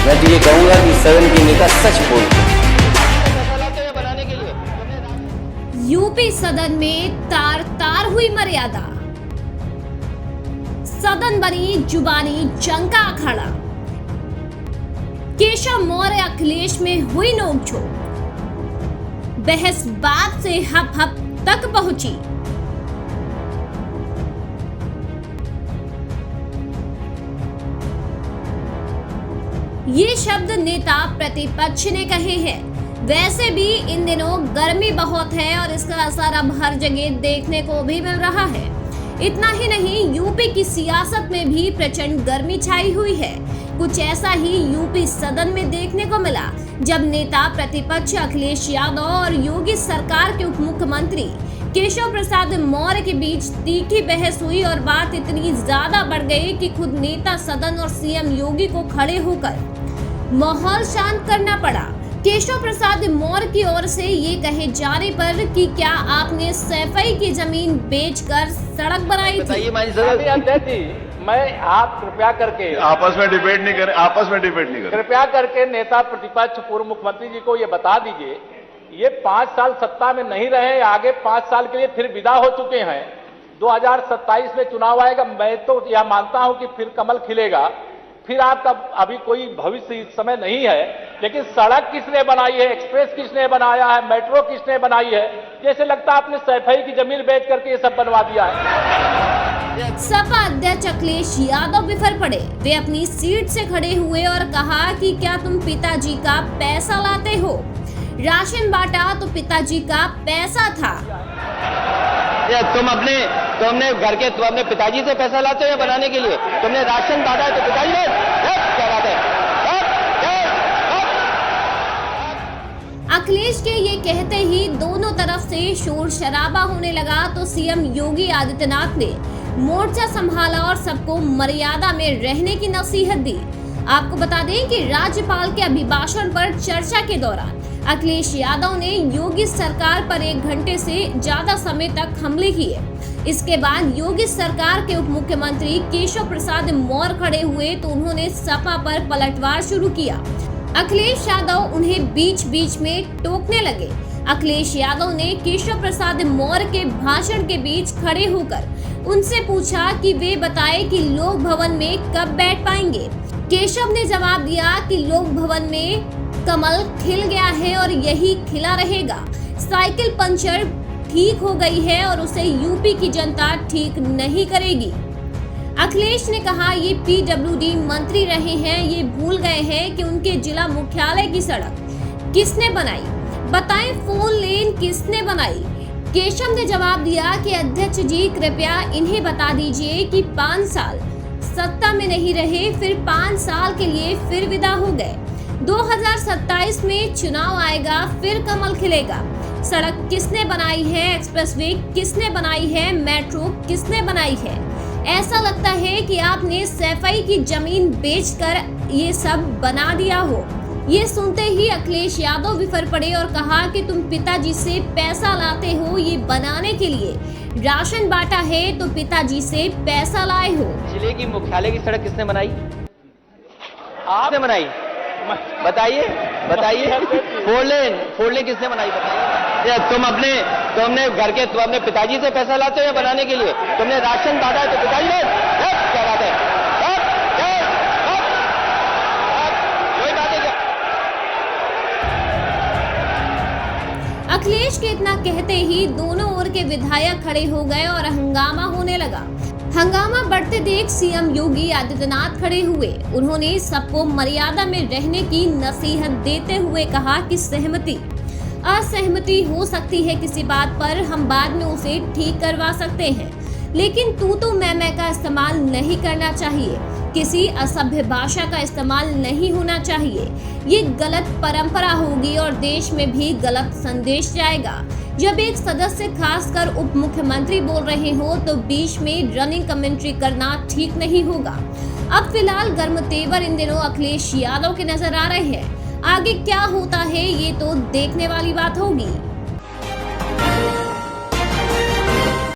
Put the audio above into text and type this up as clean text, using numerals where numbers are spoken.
मैं तो ये कहूँगा कि सदन के नेता सच बोलते हैं। यूपी सदन में तार तार हुई मर्यादा, सदन बनी जुबानी जंग का अखाड़ा। केशव मौर्य अखिलेश में हुई नोकझोंक, बहस बात से हप हप तक पहुंची। ये शब्द नेता प्रतिपक्ष ने कहे हैं। वैसे भी इन दिनों गर्मी बहुत है और इसका असर अब हर जगह देखने को भी मिल रहा है। इतना ही नहीं, यूपी की सियासत में भी प्रचंड गर्मी छाई हुई है। कुछ ऐसा ही यूपी सदन में देखने को मिला जब नेता प्रतिपक्ष अखिलेश यादव और योगी सरकार के उप मुख्यमंत्री केशव प्रसाद मौर्य के बीच तीखी बहस हुई और बात इतनी ज्यादा बढ़ गई कि खुद नेता सदन और सीएम योगी को खड़े होकर माहौल शांत करना पड़ा। केशव प्रसाद मौर्य की ओर से ये कहे जाने पर कि क्या आपने सैफई की जमीन बेचकर सड़क बनाई थी? मैं आप कृपया करके आपस में डिबेट नहीं करें। कृपया करके नेता प्रतिपक्ष पूर्व मुख्यमंत्री जी को ये बता दीजिए, ये 5 साल सत्ता में नहीं रहे, आगे 5 साल के लिए फिर विदा हो चुके हैं। 2027 में चुनाव आएगा, मैं तो यह मानता हूं कि फिर कमल खिलेगा, फिर आपका अभी कोई भविष्य इस समय नहीं है। लेकिन सड़क किसने बनाई है, एक्सप्रेस किसने बनाया है, मेट्रो किसने बनाई है? जैसे लगता है आपने सैफई की जमीन बेच करके ये सब बनवा दिया है। सपा अध्यक्ष अखिलेश यादव बिफर पड़े। वे अपनी सीट से खड़े हुए और कहा कि क्या तुम पिताजी का पैसा लाते हो? राशन बांटा तो पिताजी का पैसा था। तुम अपने पिताजी से पैसा लाते हो या बनाने के लिए? तुमने राशन बांटा तो पिताजी ने? क्या बात है? अखिलेश के ये कहते ही दोनों तरफ से शोर शराबा होने लगा तो सीएम योगी आदित्यनाथ ने मोर्चा संभाला और सबको मर्यादा में रहने की नसीहत दी। आपको बता दें कि राज्यपाल के अभिभाषण पर चर्चा के दौरान अखिलेश यादव ने योगी सरकार पर 1 घंटे से ज्यादा समय तक हमले किए। इसके बाद योगी सरकार के उप मुख्यमंत्री केशव प्रसाद मौर्य खड़े हुए तो उन्होंने सपा पर पलटवार शुरू किया। अखिलेश यादव उन्हें बीच बीच में टोकने लगे। अखिलेश यादव ने केशव प्रसाद मौर्य के भाषण के बीच खड़े होकर उनसे पूछा कि वे बताएं कि लोक भवन में कब बैठ पाएंगे। केशव ने जवाब दिया कि लोक भवन में कमल खिल गया है और यही खिला रहेगा। साइकिल पंचर ठीक हो गई है और उसे यूपी की जनता ठीक नहीं करेगी। अखिलेश ने कहा ये पीडब्ल्यूडी मंत्री रहे हैं, ये भूल गए हैं कि उनके जिला मुख्यालय की सड़क किसने बनाई? बताएं फोन लेन किसने बनाई? केशव ने जवाब दिया कि अध्यक्ष जी कृपया इन्हें बता दीजिए कि 5 साल सत्ता में नहीं रहे, फिर 5 साल के लिए फिर विदा हो गए। 2027 में चुनाव आएगा, फिर कमल खिलेगा। सड़क किसने बनाई है? एक्सप्रेसवे किसने बनाई है? मेट्रो किसने बनाई है? ऐसा लगता है कि आपने सैफई की जमीन बेचकर ये सब बना दिया हो। ये सुनते ही अखिलेश यादव बिफर पड़े और कहा कि तुम पिताजी से पैसा लाते हो ये बनाने के लिए। राशन बांटा है तो पिताजी से पैसा लाए हो। जिले की मुख्यालय की सड़क किसने बनाई? आपने बनाई? बताइए। फोर लेन किसने बनाई? बताइए। तुम अपने पिताजी से पैसा लाते हो या बनाने के लिए? तुमने राशन बांटा है तो पिताजी ने? क्या बात है? कोई बात है क्या? अखिलेश के इतना कहते ही दोनों ओर के विधायक खड़े हो गए और हंगामा होने लगा। हंगामा बढ़ते देख सीएम योगी आदित्यनाथ खड़े हुए। उन्होंने सबको मर्यादा में रहने की नसीहत देते हुए कहा कि असहमति हो सकती है किसी बात पर, हम बाद में उसे ठीक करवा सकते हैं, लेकिन तू मैं का इस्तेमाल नहीं करना चाहिए। किसी असभ्य भाषा का इस्तेमाल नहीं होना चाहिए। ये गलत परंपरा होगी और देश में भी गलत संदेश जाएगा। जब एक सदस्य खासकर उप मुख्यमंत्री बोल रहे हो तो बीच में रनिंग कमेंट्री करना ठीक नहीं होगा। अब फिलहाल गर्म तेवर इन दिनों अखिलेश यादव के नजर आ रहे हैं। आगे क्या होता है ये तो देखने वाली बात होगी।